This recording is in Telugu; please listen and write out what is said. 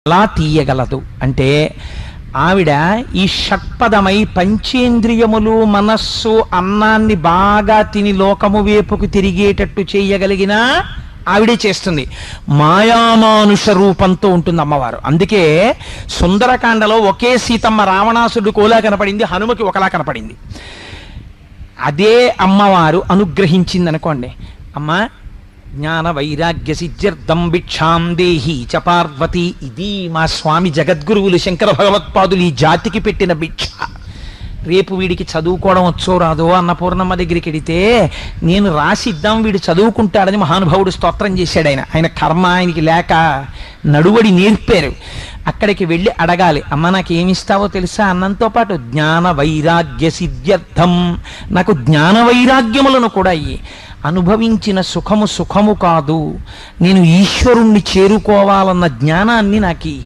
ఎలా తీయగలదు అంటే ఆవిడ ఈ షట్పదమై పంచేంద్రియములు మనస్సు అన్నాన్ని బాగా తిని లోకము వైపుకు తిరిగేటట్టు చేయగలిగిన ఆవిడే చేస్తుంది. మాయామానుష రూపంతో ఉంటుంది అమ్మవారు. అందుకే సుందరకాండలో ఒకే సీతమ్మ రావణాసుడు కోలా కనపడింది, హనుమకి ఒకలా కనపడింది. అదే అమ్మవారు అనుగ్రహించింది అనుకోండి, అమ్మ జ్ఞాన వైరాగ్య సిద్ధ్యర్థం భిక్షాం దేహి చ పార్వతి. ఇది మా స్వామి జగద్గురువులు శంకర భగవత్పాదులు ఈ జాతికి పెట్టిన భిక్ష. రేపు వీడికి చదువుకోవడం వచ్చో రాదో అన్నపూర్ణమ్మ దగ్గరికి వెడితే నేను రాసిద్దాం వీడు చదువుకుంటాడని మహానుభావుడు స్తోత్రం చేశాడు. ఆయన కర్మ ఆయనకి లేక నడువడి నేర్పారు. అక్కడికి వెళ్ళి అడగాలి, అమ్మ నాకేమిస్తావో తెలుసా? అన్నంతో పాటు జ్ఞాన వైరాగ్య సిద్ధ్యర్థం, నాకు జ్ఞాన వైరాగ్యములను కూడా అయ్యి అనుభవించిన సుఖము సుఖము కాదు, నేను ఈశ్వరుణ్ణి చేరుకోవాలన్న జ్ఞానాన్ని నాకు